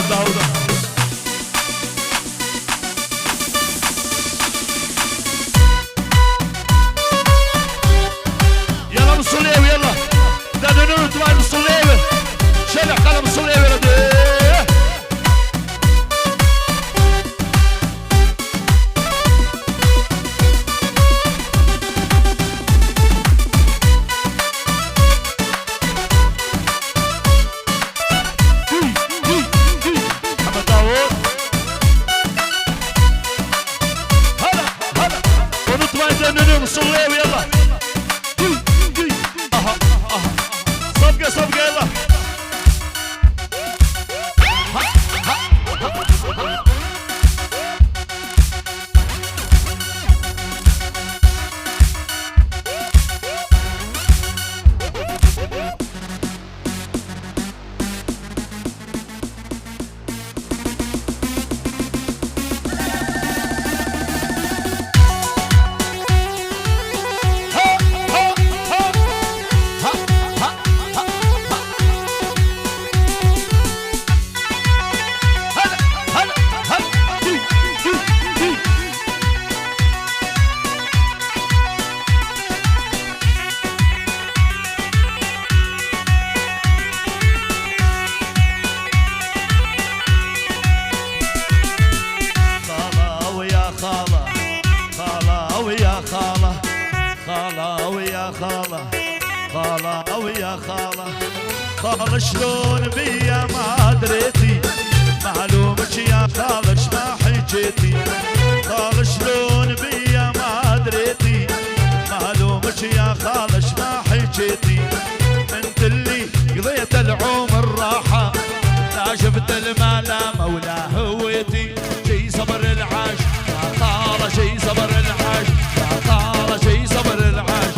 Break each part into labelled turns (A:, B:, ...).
A: داود. يلا ابو الصليبي يلا ده نونو تبع ابو الصليبي شلح قلم الصليبي ردي. الصليبي يلا اها اها صفقة صفقة يلا خالة ويا خالة خالة شلون بيا ما دريتي معلومك يا خالة ما حجيتي خالة شلون بيا ما دريتي معلومك يا خالة ما حجيتي انت اللي قضيت العمر راحة لا شفت الملامة ولا هويتي شي صبر العاش يا خالة شي صبر العاش يا خالة شي صبر العاش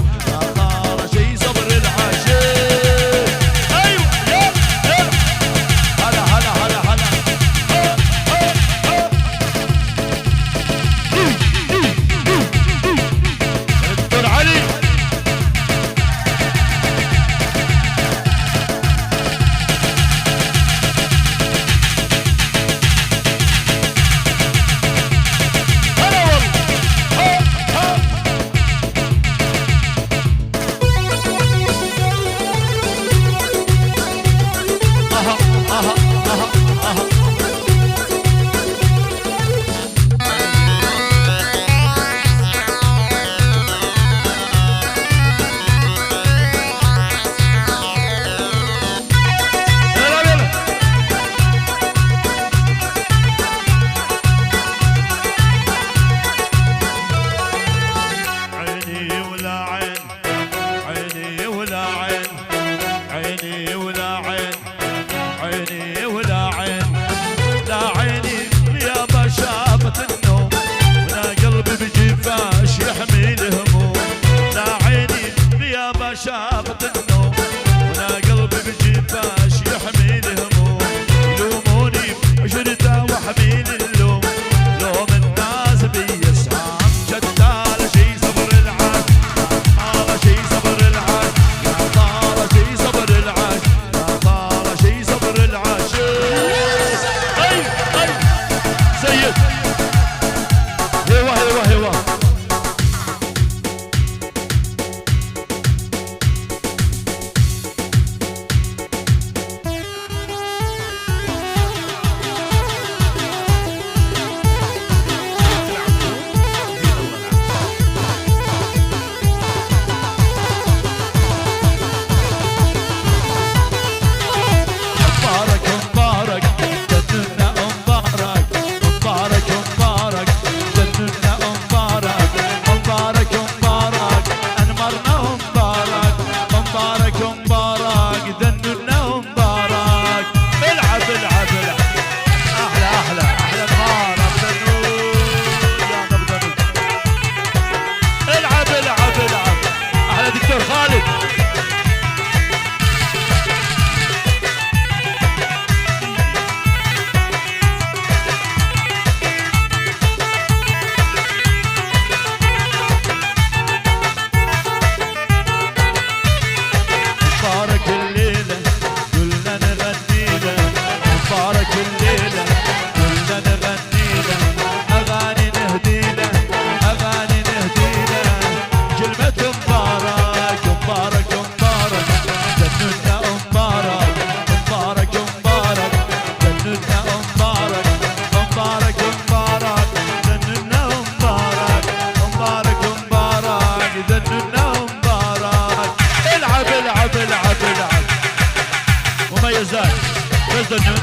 A: بس ذنون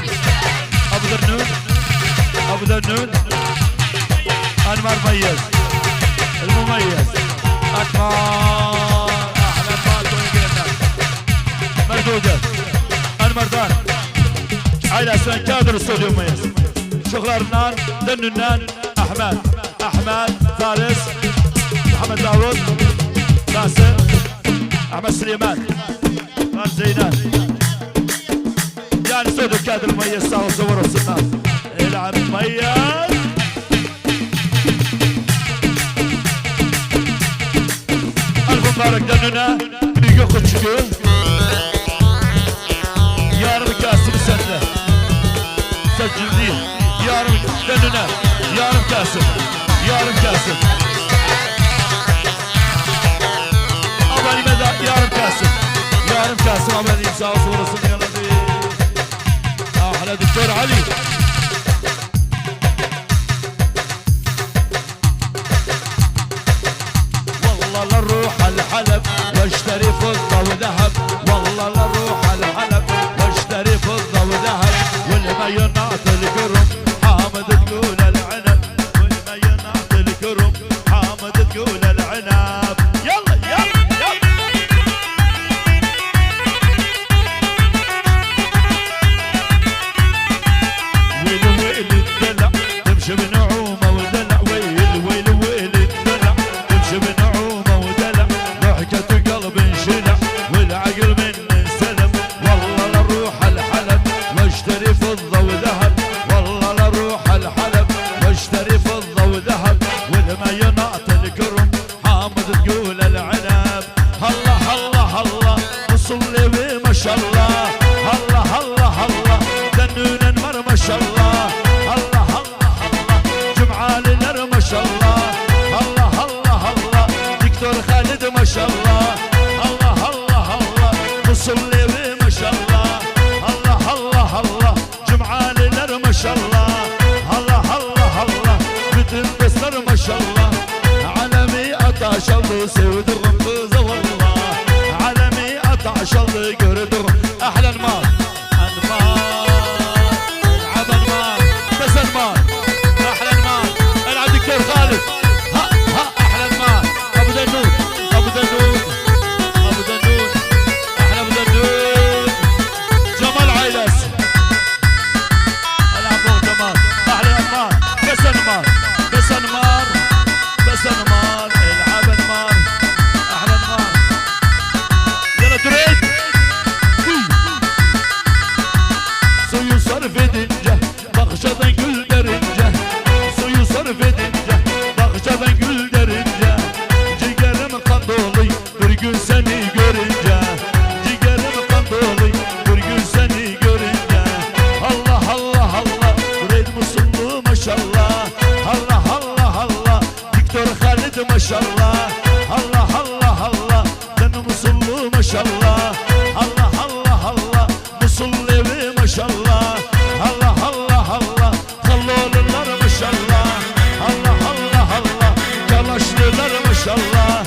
A: ابو ذنون ابو ذنون انمار مميز المميز انمار احلى انمار مردوده انمردان عائله اسلام كادر استوديو مميز شغل رنان ذنونان احمد فارس محمد داوود ناصر احمد سليمان فارس زينان يعني استوديو كادر مميز ساوى صور السنان العب مميز الف مبارك دنونا بيجو خدشكو يا رب كاسم سنة سجل دي يا رب دنونا يا رب كاسم أباني ماذا يا رب كاسم أباني مساوس ورسم يلا دي أحلى دكتور علي والله لنروح الحلب واشتري فضة وذهب والله لنروح الحلب واشتري فضة وذهب والمينات الكرم حامد تقول العنب والمينات الكرم حامد تقول العنب يلا ويل الدلع تمشي بنعومة ودلع ويل الدلع تمشي بنعومة ودلع ضحكة قلب انشلع والعقل من انسلم والله لنروح الحلب واشتري فضة وذهب والله لنروح الحلب واشتري فضة وذهب والمينات الكرم حامد تقول العنب هلا نصلي بما شاء الله هلا دنون انمر ما شاء الله هلا جمعة لنر ما شاء الله هلا دكتور خالد ما شاء الله هلا نصلي بما شاء الله هلا جمعة لنر ما شاء الله هلا بتنبسر ما شاء الله على 110 الله سود الرمز والله على 110 الله قرد احلى انمار العب انمار بس انمار احلى انمار العب دكتور خالد ها احلى انمار ابو دنون احلى ابو دنون جمال عيلس العب فوق جمال احلى انمار بس انمار العب انمار احلى انمار يلا تريد suyu sarf edince bakışadan gül derince suyu sarf edince bakışadan gül derince ciğerim kan doluy bir gün seni görünce ciğerim kan doluy bir gün seni görünce Allah Red Musullu maşallah Allah Diktor Halid maşallah Allah Denu Musullu maşallah Allah Musullevi maşallah Allah Kallolular maşallah Allah Kalaşlılar maşallah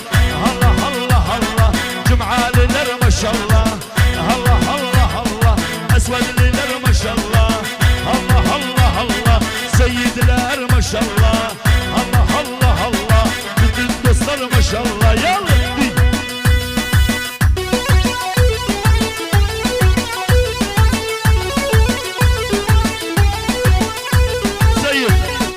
A: Allah Cumaliler maşallah Allah Esvedliler maşallah Allah Seyyidler maşallah